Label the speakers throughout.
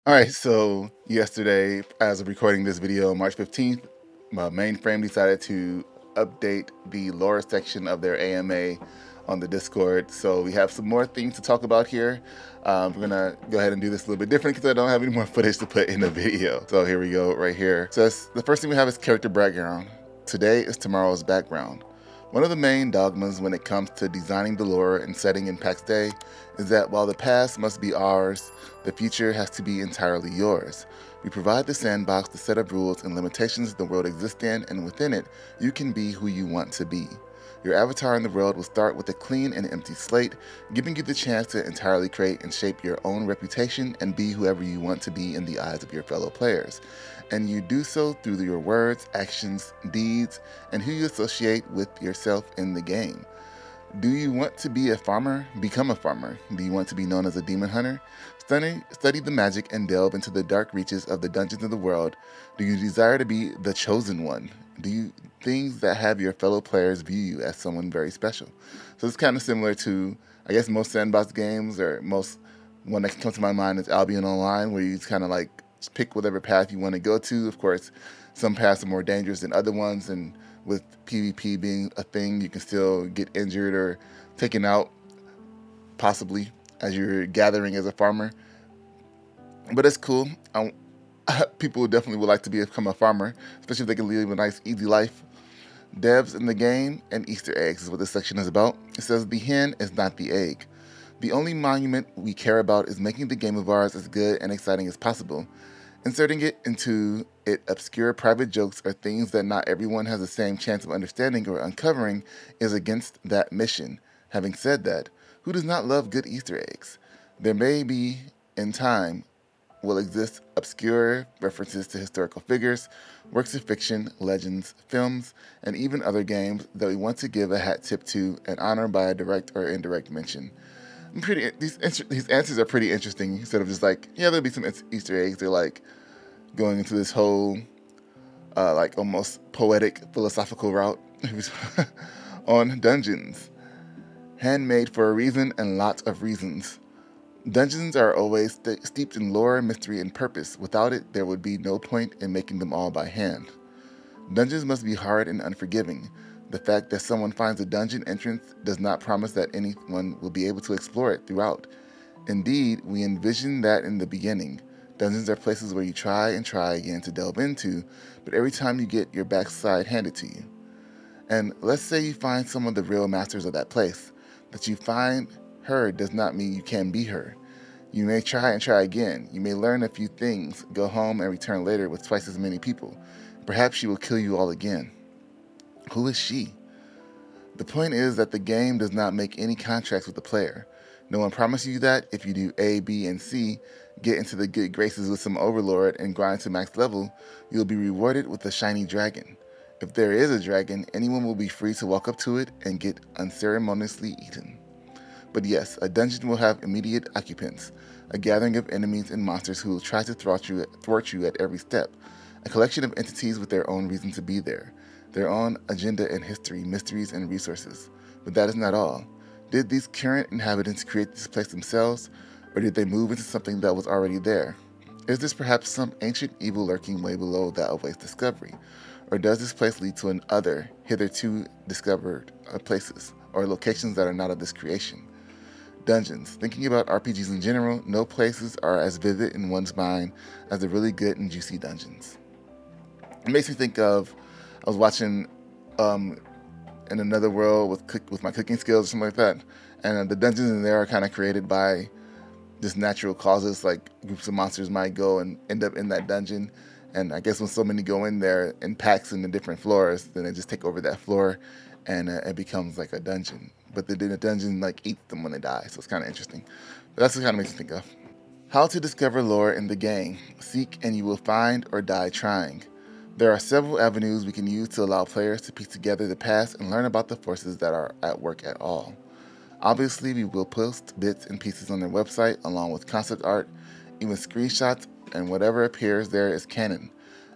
Speaker 1: Alright, so yesterday, as of recording this video, March 15th, my mainframe decided to update the lore section of their AMA on the Discord. So we have some more things to talk about here. We're gonna go ahead and do this a little bit different because I don't have any more footage to put in the video. So here we go, right here. So the first thing we have is character background. Today is tomorrow's background. One of the main dogmas when it comes to designing the lore and setting in Pax Dei is that while the past must be ours, the future has to be entirely yours. We provide the sandbox, the set of rules and limitations the world exists in, and within it, you can be who you want to be. Your avatar in the world will start with a clean and empty slate, giving you the chance to entirely create and shape your own reputation and be whoever you want to be in the eyes of your fellow players. And you do so through your words, actions, deeds, and who you associate with yourself in the game. Do you want to be a farmer? Become a farmer. Do you want to be known as a demon hunter? Study the magic and delve into the dark reaches of the dungeons of the world. Do you desire to be the chosen one? Do you things that have your fellow players view you as someone very special? So it's kind of similar to, I guess, most sandbox games, or most one that comes to my mind is Albion Online, where you just kind of like pick whatever path you want to go to. Of course, some paths are more dangerous than other ones, and with PvP being a thing, you can still get injured or taken out, possibly, as you're gathering as a farmer. But it's cool. People definitely would like to become a farmer, especially if they can live a nice, easy life. Devs in the game and Easter eggs is what this section is about. It says the hen is not the egg. The only monument we care about is making the game of ours as good and exciting as possible. Inserting it into obscure private jokes or things that not everyone has the same chance of understanding or uncovering is against that mission. Having said that, who does not love good Easter eggs? There may be, in time, will exist obscure references to historical figures, works of fiction, legends, films, and even other games that we want to give a hat tip to and honor by a direct or indirect mention. These answers are pretty interesting. Instead of just like, yeah, there'll be some Easter eggs. They're like going into this whole like almost poetic philosophical route on dungeons. Handmade for a reason and lots of reasons. Dungeons are always steeped in lore, mystery, and purpose. Without it, there would be no point in making them all by hand. Dungeons must be hard and unforgiving. The fact that someone finds a dungeon entrance does not promise that anyone will be able to explore it throughout. Indeed, we envisioned that in the beginning. Dungeons are places where you try and try again to delve into, but every time you get your backside handed to you. And let's say you find some of the real masters of that place. That you find her does not mean you can be her. You may try and try again. You may learn a few things, go home and return later with twice as many people. Perhaps she will kill you all again. Who is she? The point is that the game does not make any contracts with the player. No one promises you that if you do A, B, and C, get into the good graces with some overlord and grind to max level, you'll be rewarded with a shiny dragon. If there is a dragon, anyone will be free to walk up to it and get unceremoniously eaten. But yes, a dungeon will have immediate occupants, a gathering of enemies and monsters who will try to thwart you at every step, a collection of entities with their own reason to be there, their own agenda and history, mysteries and resources. But that is not all. Did these current inhabitants create this place themselves, or did they move into something that was already there? Is this perhaps some ancient evil lurking way below that awaits discovery? Or does this place lead to other, hitherto discovered places, or locations that are not of this creation? Dungeons. Thinking about RPGs in general, no places are as vivid in one's mind as the really good and juicy dungeons. It makes me think of, I was watching In Another World with my cooking skills or something like that, and the dungeons in there are kind of created by just natural causes, like groups of monsters might go and end up in that dungeon, and I guess when so many go in there in packs in the different floors, then they just take over that floor, and it becomes like a dungeon. But then the dungeon like eats them when they die, so it's kind of interesting. But that's what kind of makes me think of. How to discover lore in the game. Seek and you will find, or die trying. There are several avenues we can use to allow players to piece together the past and learn about the forces that are at work at all. Obviously, we will post bits and pieces on their website along with concept art, even screenshots, and whatever appears there is canon.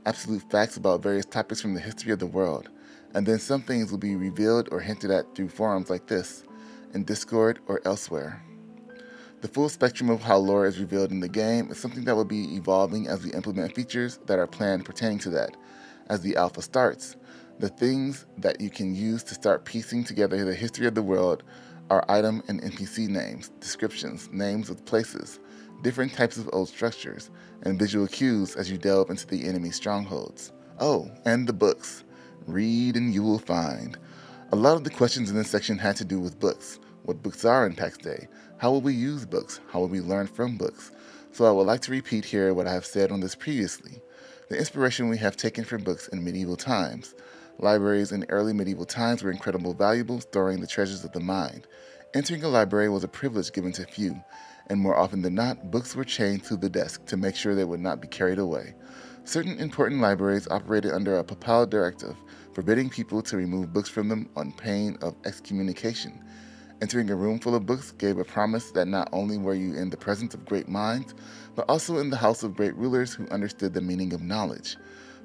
Speaker 1: Absolute facts about various topics from the history of the world. And then some things will be revealed or hinted at through forums like this, in Discord or elsewhere. The full spectrum of how lore is revealed in the game is something that will be evolving as we implement features that are planned pertaining to that. As the alpha starts, the things that you can use to start piecing together the history of the world are item and NPC names, descriptions, names of places, different types of old structures, and visual cues as you delve into the enemy's strongholds. Oh, and the books. Read and you will find. A lot of the questions in this section had to do with books. What books are in Pax Dei? How will we use books? How will we learn from books? So I would like to repeat here what I have said on this previously. The inspiration we have taken from books in medieval times. Libraries in early medieval times were incredibly valuable, storing the treasures of the mind. Entering a library was a privilege given to few, and more often than not, books were chained to the desk to make sure they would not be carried away. Certain important libraries operated under a papal directive, forbidding people to remove books from them on pain of excommunication. Entering a room full of books gave a promise that not only were you in the presence of great minds, but also in the house of great rulers who understood the meaning of knowledge.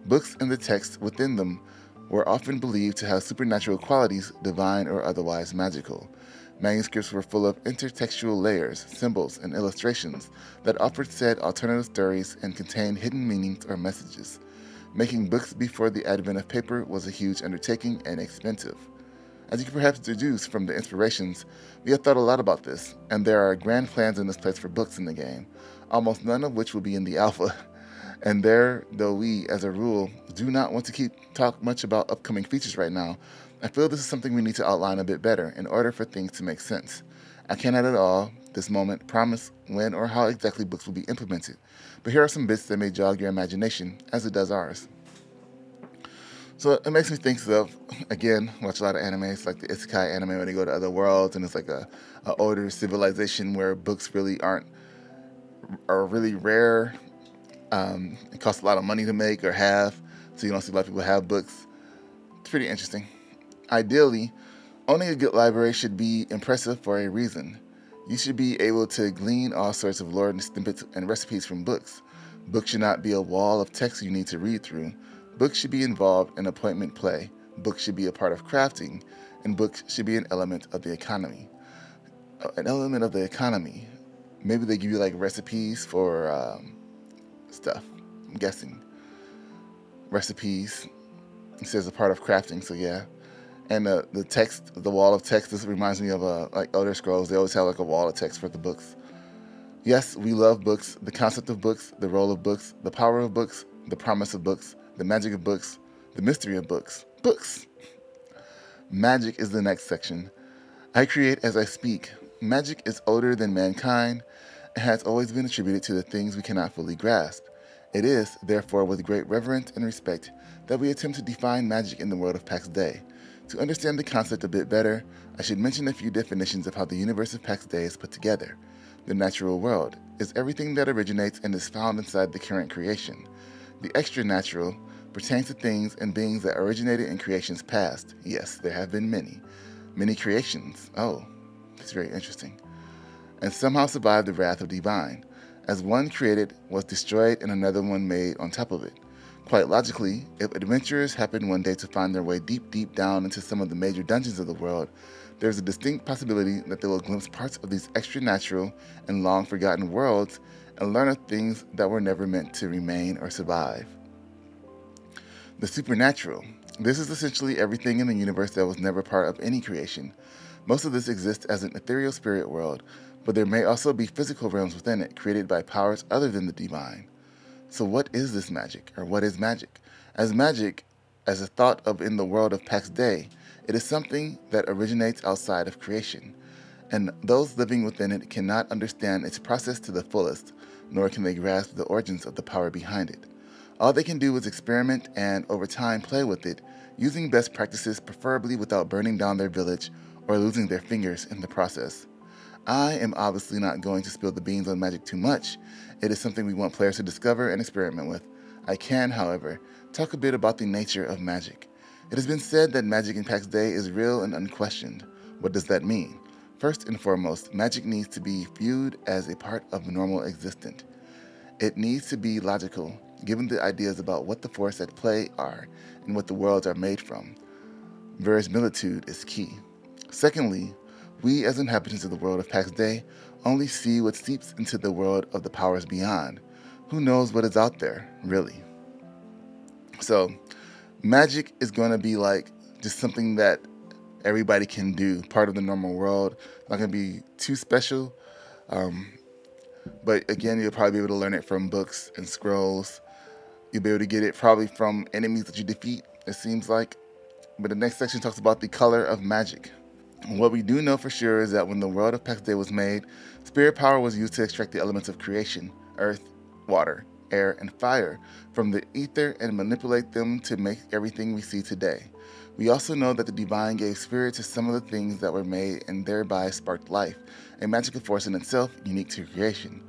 Speaker 1: Books and the texts within them were often believed to have supernatural qualities, divine or otherwise magical. Manuscripts were full of intertextual layers, symbols, and illustrations that offered said alternative stories and contained hidden meanings or messages. Making books before the advent of paper was a huge undertaking and expensive. As you can perhaps deduce from the inspirations, we have thought a lot about this, and there are grand plans in this place for books in the game, almost none of which will be in the alpha. And there, though we, as a rule, do not want to talk much about upcoming features right now, I feel this is something we need to outline a bit better in order for things to make sense. I cannot at all, this moment, promise when or how exactly books will be implemented, but here are some bits that may jog your imagination, as it does ours. So it makes me think of, again, watch a lot of animes, like the isekai anime where they go to other worlds, and it's like a older civilization where books really are really rare. It costs a lot of money to make or have, so you don't see a lot of people have books. It's pretty interesting. Ideally, owning a good library should be impressive for a reason. You should be able to glean all sorts of lore and snippets and recipes from books. Books should not be a wall of text you need to read through. Books should be involved in appointment play. Books should be a part of crafting, and books should be an element of the economy. An element of the economy. Maybe they give you like recipes for stuff. I'm guessing. Recipes. It says a part of crafting, so yeah. And the text, the wall of text, this reminds me of like Elder Scrolls. They always have like a wall of text for the books. Yes, we love books, the concept of books, the role of books, the power of books, the promise of books, the magic of books, the mystery of books. Books! Magic is the next section. I create as I speak. Magic is older than mankind and has always been attributed to the things we cannot fully grasp. It is, therefore, with great reverence and respect that we attempt to define magic in the world of Pax Dei. To understand the concept a bit better, I should mention a few definitions of how the universe of Pax Dei is put together. The natural world is everything that originates and is found inside the current creation. The extra-natural pertains to things and beings that originated in creations past. Yes, there have been many. Many creations. Oh, that's very interesting. And somehow survived the wrath of divine, as one created was destroyed and another one made on top of it. Quite logically, if adventurers happen one day to find their way deep, deep down into some of the major dungeons of the world, there's a distinct possibility that they will glimpse parts of these extra-natural and long-forgotten worlds and learn of things that were never meant to remain or survive. The supernatural. This is essentially everything in the universe that was never part of any creation. Most of this exists as an ethereal spirit world, but there may also be physical realms within it, created by powers other than the divine. So what is this magic, or what is magic? As magic, as a thought of in the world of Pax Dei, it is something that originates outside of creation, and those living within it cannot understand its process to the fullest, nor can they grasp the origins of the power behind it. All they can do is experiment and, over time, play with it, using best practices preferably without burning down their village or losing their fingers in the process. I am obviously not going to spill the beans on magic too much. It is something we want players to discover and experiment with. I can, however, talk a bit about the nature of magic. It has been said that magic in Pax Dei is real and unquestioned. What does that mean? First and foremost, magic needs to be viewed as a part of normal existence. It needs to be logical, given the ideas about what the forces at play are and what the worlds are made from. Verisimilitude is key. Secondly, we as inhabitants of the world of Pax Dei only see what seeps into the world of the powers beyond. Who knows what is out there, really? So, magic is going to be like just something that everybody can do, part of the normal world. Not going to be too special. But again, you'll probably be able to learn it from books and scrolls. You'll be able to get it probably from enemies that you defeat, it seems like. But the next section talks about the color of magic. What we do know for sure is that when the world of Pax Dei was made, spirit power was used to extract the elements of creation, earth, water, air, and fire, from the ether and manipulate them to make everything we see today. We also know that the divine gave spirit to some of the things that were made and thereby sparked life, a magical force in itself unique to creation.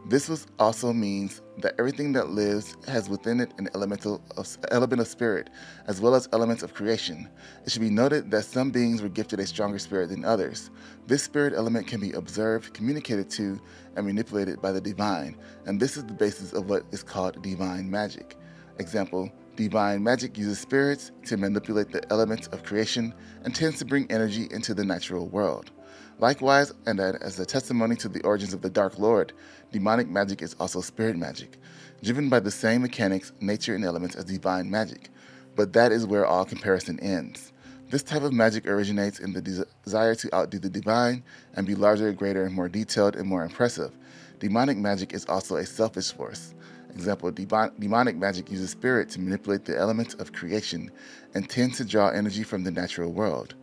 Speaker 1: This also means that everything that lives has within it an element of spirit, as well as elements of creation. It should be noted that some beings were gifted a stronger spirit than others. This spirit element can be observed, communicated to, and manipulated by the divine, and this is the basis of what is called divine magic. Example, divine magic uses spirits to manipulate the elements of creation and tends to bring energy into the natural world. Likewise, and as a testimony to the origins of the Dark Lord, demonic magic is also spirit magic, driven by the same mechanics, nature, and elements as divine magic. But that is where all comparison ends. This type of magic originates in the desire to outdo the divine and be larger, greater, more detailed, and more impressive. Demonic magic is also a selfish force. Example, demonic magic uses spirit to manipulate the elements of creation and tends to draw energy from the natural world.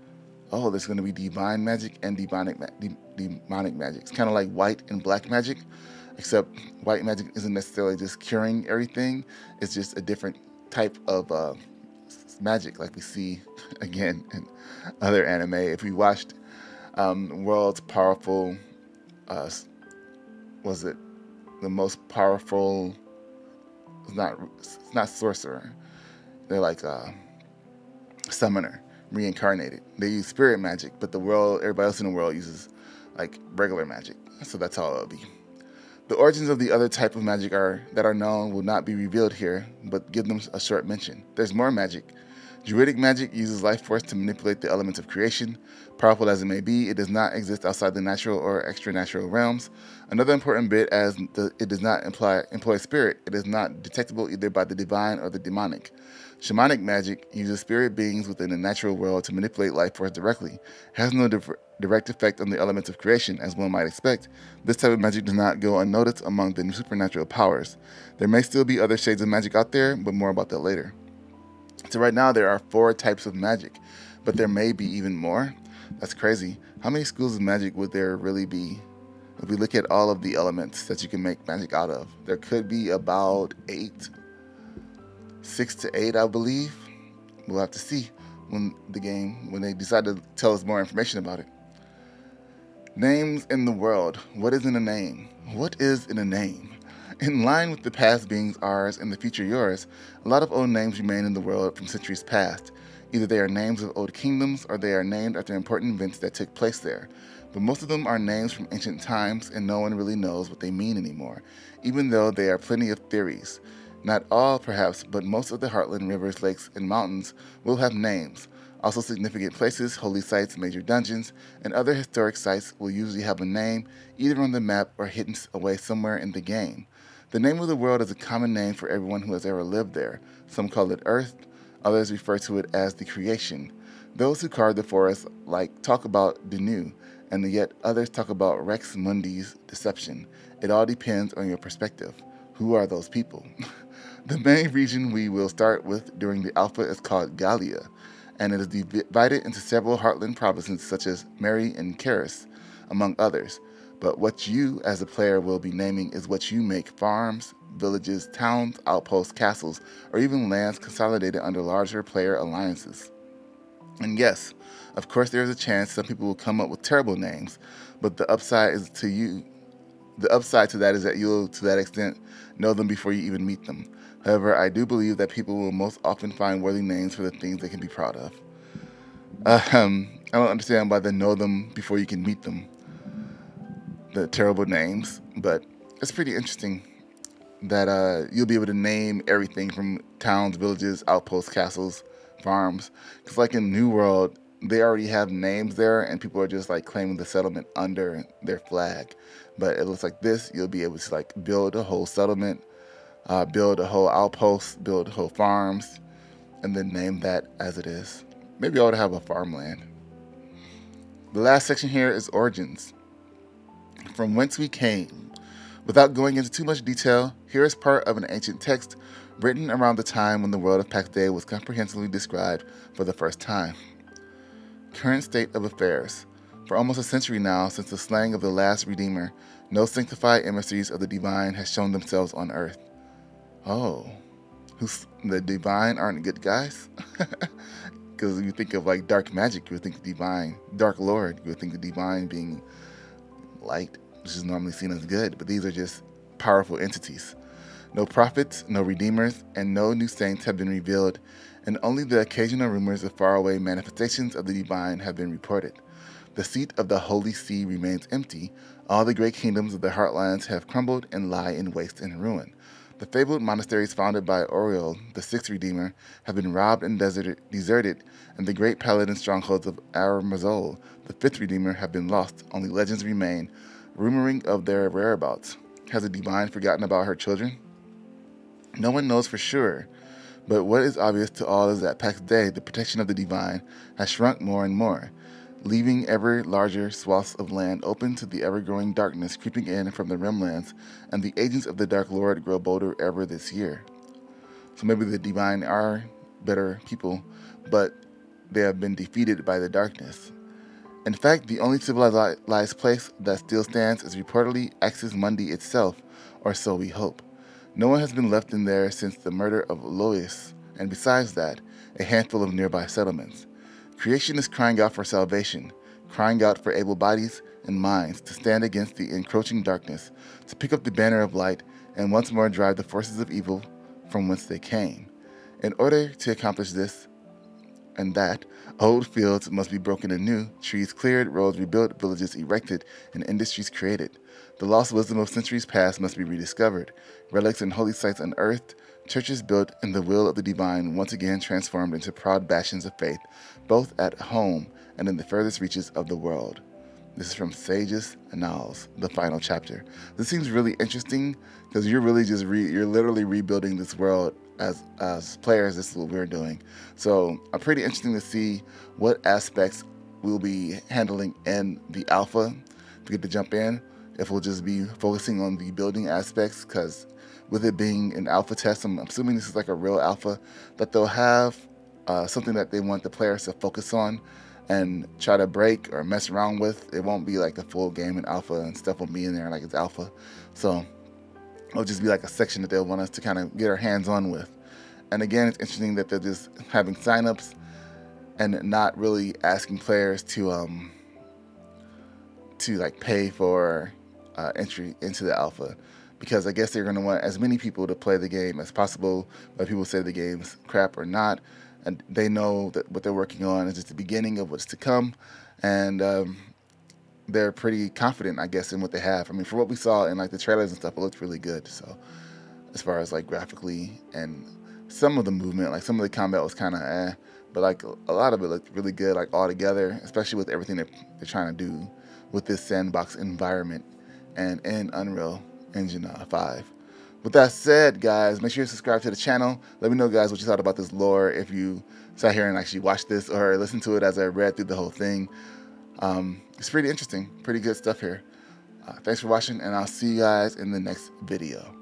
Speaker 1: Oh, there's going to be divine magic and demonic magic. It's kind of like white and black magic, except white magic isn't necessarily just curing everything. It's just a different type of magic, like we see again in other anime. If we watched World's Powerful, was it the most powerful? It's not sorcerer. They're like summoner. Reincarnated. They use spirit magic, but everybody else in the world uses like regular magic. So that's how it'll be. The origins of the other type of magic that are known will not be revealed here, but give them a short mention. There's more magic. Druidic magic uses life force to manipulate the elements of creation. Powerful as it may be, it does not exist outside the natural or extra-natural realms. Another important bit, it does not employ spirit. It is not detectable either by the divine or the demonic. Shamanic magic uses spirit beings within the natural world to manipulate life force directly. It has no direct effect on the elements of creation, as one might expect. This type of magic does not go unnoticed among the supernatural powers. There may still be other shades of magic out there, but more about that later. So right now there are 4 types of magic, but there may be even more. That's crazy. How many schools of magic would there really be? If we look at all of the elements that you can make magic out of, there could be about 6 to 8, I believe. We'll have to see when they decide to tell us more information about it. Names in the world. What is in a name? What is in a name? In line with the past being ours and the future yours, a lot of old names remain in the world from centuries past. Either they are names of old kingdoms or they are named after important events that took place there. But most of them are names from ancient times and no one really knows what they mean anymore, even though there are plenty of theories. Not all, perhaps, but most of the heartland rivers, lakes, and mountains will have names. Also, significant places, holy sites, major dungeons, and other historic sites will usually have a name either on the map or hidden away somewhere in the game. The name of the world is a common name for everyone who has ever lived there. Some call it Earth, others refer to it as the creation. Those who carve the forest talk about Denu, and yet others talk about Rex Mundi's deception. It all depends on your perspective. Who are those people? The main region we will start with during the alpha is called Gallia, and it is divided into several heartland provinces such as Mary and Karis, among others. But what you, as a player, will be naming is what you make: farms, villages, towns, outposts, castles, or even lands consolidated under larger player alliances. And yes, of course there is a chance some people will come up with terrible names, but the upside to that is that you'll, to that extent, know them before you even meet them. However, I do believe that people will most often find worthy names for the things they can be proud of. I don't understand why they know them before you can meet them, the terrible names, but it's pretty interesting that you'll be able to name everything from towns, villages, outposts, castles, farms. Because like in New World, they already have names there, and people are just like claiming the settlement under their flag. But it looks like this, you'll be able to like build a whole settlement, build a whole outpost, build whole farms, and then name that as it is. Maybe I ought to have a farmland. The last section here is origins. From whence we came. Without going into too much detail, here is part of an ancient text written around the time when the world of Pax Dei was comprehensively described for the first time. Current state of affairs. For almost a century now, since the slaying of the last Redeemer, no sanctified emissaries of the divine has shown themselves on earth. Oh, the divine aren't good guys? Because you think of like dark magic, you would think the divine, dark lord, you would think the divine being light, which is normally seen as good, but these are just powerful entities. No prophets, no redeemers, and no new saints have been revealed, and only the occasional rumors of faraway manifestations of the divine have been reported. The seat of the Holy See remains empty. All the great kingdoms of the heartlands have crumbled and lie in waste and ruin. The fabled monasteries founded by Oriol, the sixth Redeemer, have been robbed and deserted, and the great paladin strongholds of Aramazol, the fifth Redeemer, have been lost. Only legends remain, rumoring of their whereabouts. Has the divine forgotten about her children? No one knows for sure, but what is obvious to all is that Pax Dei, the protection of the divine, has shrunk more and more, leaving ever larger swaths of land open to the ever-growing darkness creeping in from the rimlands, and the agents of the Dark Lord grow bolder ever this year. So maybe the divine are better people, but they have been defeated by the darkness. In fact, the only civilized place that still stands is reportedly Axis Mundi itself, or so we hope. No one has been left in there since the murder of Lois, and besides that, a handful of nearby settlements. Creation is crying out for salvation, crying out for able bodies and minds to stand against the encroaching darkness, to pick up the banner of light, and once more drive the forces of evil from whence they came. In order to accomplish this and that, old fields must be broken anew, trees cleared, roads rebuilt, villages erected, and industries created. The lost wisdom of centuries past must be rediscovered, relics and holy sites unearthed, churches built, and the will of the divine once again transformed into proud bastions of faith, both at home and in the furthest reaches of the world. This is from Sage's Annals, the final chapter. This seems really interesting because you're really just you're literally rebuilding this world as players. This is what we're doing. So pretty interesting to see what aspects we'll be handling in the alpha. If we get to jump in, if we'll just be focusing on the building aspects, because with it being an alpha test, I'm assuming this is like a real alpha, that they'll have something that they want the players to focus on and try to break or mess around with. It won't be like a full game in alpha and stuff will be in there like it's alpha. So it'll just be like a section that they'll want us to kind of get our hands on with. And again, it's interesting that they're just having signups and not really asking players to like pay for entry into the alpha, because I guess they're going to want as many people to play the game as possible, whether people say the game's crap or not. And they know that what they're working on is just the beginning of what's to come, and they're pretty confident, I guess, in what they have. I mean, for what we saw in like the trailers and stuff, it looked really good. So as far as like graphically and some of the movement, like some of the combat was kind of but like a lot of it looked really good, like all together, especially with everything that they're trying to do with this sandbox environment and in Unreal Engine 5. With that said, guys, make sure you subscribe to the channel. Let me know, guys, what you thought about this lore, if you sat here and actually watched this or listened to it as I read through the whole thing. It's pretty interesting, pretty good stuff here. Thanks for watching, and I'll see you guys in the next video.